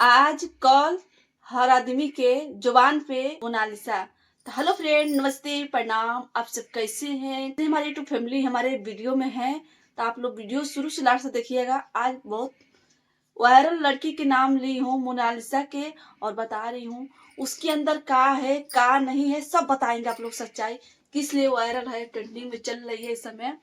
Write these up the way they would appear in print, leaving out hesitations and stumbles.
आज कल हर आदमी के जुबान पे मोनालिसा। तो हेलो फ्रेंड, नमस्ते, प्रणाम। आप सब कैसे हैं? तो हमारी यूट्यूब फैमिली हमारे वीडियो में है, तो आप लोग वीडियो शुरू से लास्ट से देखिएगा। आज बहुत वायरल लड़की के नाम ली हूँ, मोनालिसा के, और बता रही हूँ उसके अंदर का है का नहीं है, सब बताएंगे आप लोग। सच्चाई किस लिए वायरल है, ट्रेंडिंग में चल रही है इस समय।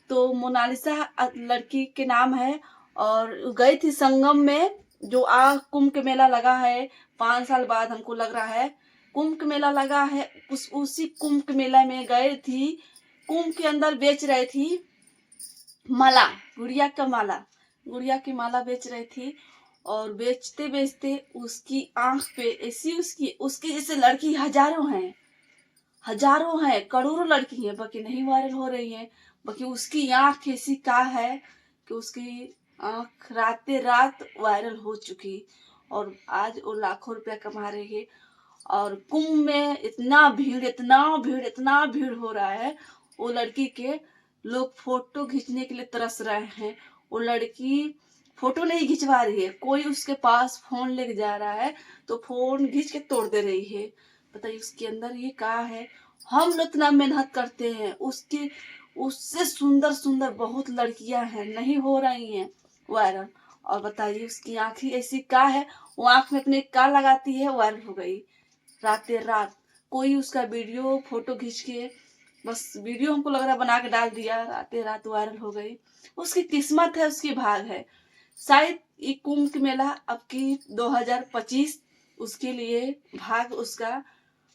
तो मोनालिसा लड़की के नाम है, और गई थी संगम में। जो कुंभ के मेला लगा है 5 साल बाद, हमको लग रहा है कुंभ के मेला लगा है। उसी कुंभ के मेला में गए थी। कुंभ के अंदर बेच रही थी माला, गुड़िया का माला, गुड़िया की माला बेच रही थी। और बेचते बेचते उसकी आंख पे ऐसी उसकी उसकी जैसे लड़की हजारों हैं, करोड़ों लड़की हैं, बाकी नहीं वायरल हो रही है। बाकी उसकी आंख ऐसी का है कि उसकी आंख राते रात वायरल हो चुकी, और आज वो लाखों रुपया कमा रही है। और कुंभ में इतना भीड़ हो रहा है। वो लड़की के लोग फोटो खींचने के लिए तरस रहे हैं। वो लड़की फोटो नहीं खिंचवा रही है, कोई उसके पास फोन लेके जा रहा है तो फोन खींच के तोड़ दे रही है। बताइए उसके अंदर ये क्या है। हम लोग इतना मेहनत करते हैं, उसकी उससे सुंदर सुंदर बहुत लड़कियां हैं, नहीं हो रही हैं वायरल। और बताइए उसकी आंखें ऐसी का है, वो आंख में अपने का लगाती है, वायरल हो गई रातें रात। कोई उसका वीडियो फोटो खींच के, बस वीडियो हमको लग रहा है बना के डाल दिया, रातें रात वायरल हो गई। उसकी किस्मत है, उसकी भाग है। शायद ये कुंभ मेला अब की 2025 उसके लिए भाग उसका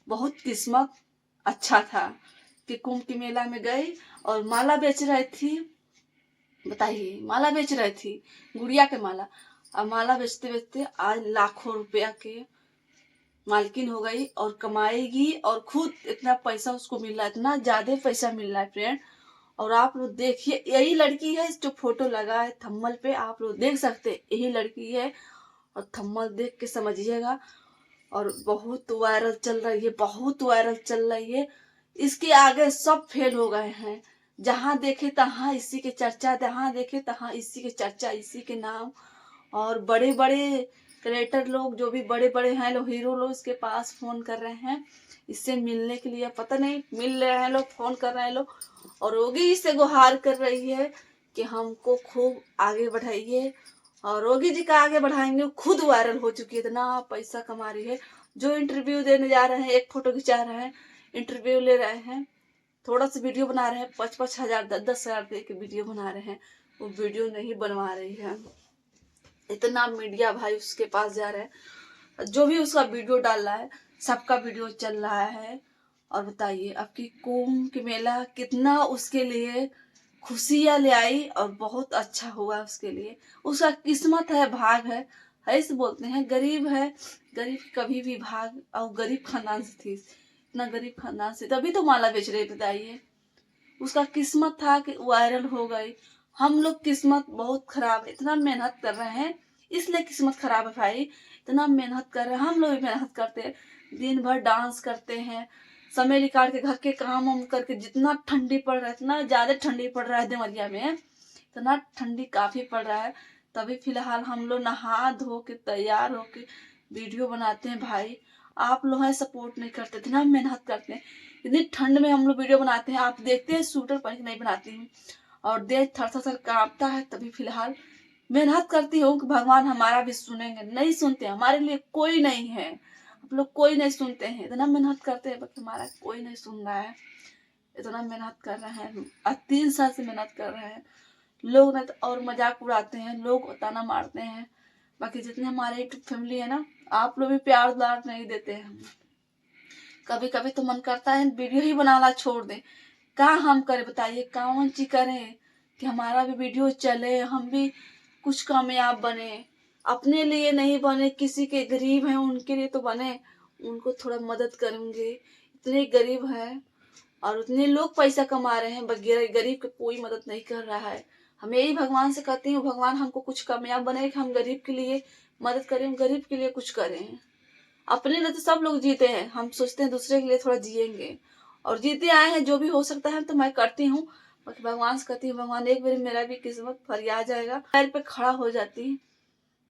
बहुत किस्मत अच्छा था कि कुंभ के मेला में गई और माला बेच रही थी। बताइए, माला बेच रही थी, गुड़िया के माला। अब माला बेचते बेचते आज लाखों रुपया के मालकिन हो गई और कमाएगी, और खुद इतना पैसा उसको मिल रहा है, इतना ज्यादा पैसा मिल रहा है फ्रेंड। और आप लोग देखिए, यही लड़की है जो फोटो लगा है थंबनेल पे, आप लोग देख सकते हैं यही लड़की है। और थंबनेल देख के समझिएगा। और बहुत वायरल चल रही है, बहुत वायरल चल रही है। इसके आगे सब फेल हो गए हैं। जहां देखे तहां इसी के चर्चा, जहां देखे तहां इसी के चर्चा, इसी के नाम। और बड़े बड़े क्रिएटर लोग, जो भी बड़े बड़े हैं लोग, हीरो लोग, इसके पास फोन कर रहे हैं इससे मिलने के लिए। पता नहीं मिल रहे हैं लोग, फोन कर रहे हैं लोग। और योगी इससे गुहार कर रही है कि हमको खूब आगे बढ़ाइए। और योगी जी का आगे बढ़ाएंगे, खुद वायरल हो चुकी है, इतना पैसा कमा रही है। जो इंटरव्यू देने जा रहे हैं, एक फोटो खिंचा रहे हैं, इंटरव्यू ले रहे हैं, थोड़ा सा वीडियो बना रहे हैं, 5-5 हजार 10-10 हजार दे के वीडियो बना रहे हैं। वो वीडियो नहीं बनवा रही है। इतना मीडिया भाई उसके पास जा रहा है, जो भी उसका वीडियो डाल रहा है सबका वीडियो चल रहा है। और बताइए आपकी कुंभ के मेला कितना उसके लिए खुशियां ले आई, और बहुत अच्छा हुआ उसके लिए। उसका किस्मत है, भाग है। ऐसे बोलते हैं गरीब है, गरीब कभी भी भाग। और गरीब खानदान से थी, इतना गरीब खानदान से तभी तो माला बेच रही। बताइए उसका किस्मत था कि वायरल हो गई। हम लोग किस्मत बहुत खराब है, इतना मेहनत कर रहे हैं इसलिए किस्मत खराब है भाई। इतना मेहनत कर रहे हैं, हम लोग भी मेहनत करते हैं, दिन भर डांस करते हैं, समय निकाल के घर के काम वाम करके। जितना ठंडी पड़ रहा है, इतना ज्यादा ठंडी पड़ रहा है देवरिया में, इतना ठंडी काफी पड़ रहा है, तभी फिलहाल हम लोग नहा धो के तैयार होके वीडियो बनाते हैं भाई। आप लोग हैं सपोर्ट नहीं करते, इतना मेहनत करते हैं, इतनी ठंड में हम लोग वीडियो बनाते हैं। आप देखते हैं स्वेटर पहन के नहीं बनाती हूँ, और देह थर थर कांपता है, तभी फिलहाल मेहनत करती हूँ कि भगवान हमारा भी सुनेंगे। नहीं सुनते, हमारे लिए कोई नहीं है, आप लोग कोई नहीं सुनते हैं। इतना मेहनत करते हैं बट हमारा कोई नहीं सुन रहा है। इतना मेहनत कर रहे हैं, आज 3 साल से मेहनत कर रहे हैं। लोग ना तो और मजाक उड़ाते हैं, लोग ताना मारते हैं। बाकी जितने हमारे यूट्यूब फैमिली है ना, आप लोग भी प्यार दुलार नहीं देते हैं। कभी कभी तो मन करता है वीडियो ही बनाना छोड़ दें। क्या हम करें बताइए, कौन सी करें कि हमारा भी वीडियो चले, हम भी कुछ कामयाब बने। अपने लिए नहीं बने, किसी के गरीब हैं उनके लिए तो बने, उनको थोड़ा मदद करेंगे। इतने गरीब है और उतने लोग पैसा कमा रहे हैं, बगैर गरीब के कोई मदद नहीं कर रहा है। हम यही भगवान से कहते हैं, भगवान हमको कुछ कामयाब बने कि हम गरीब के लिए मदद करें, गरीब के लिए कुछ करें। अपने लिए तो सब लोग जीते हैं, हम सोचते हैं दूसरे के लिए थोड़ा जिएंगे, और जीते आए हैं। जो भी हो सकता है तो मैं करती हूँ, बाकी भगवान से कहती हूँ, भगवान एक बार मेरा भी किस्मत फरिया जाएगा, पैर पे खड़ा हो जाती है।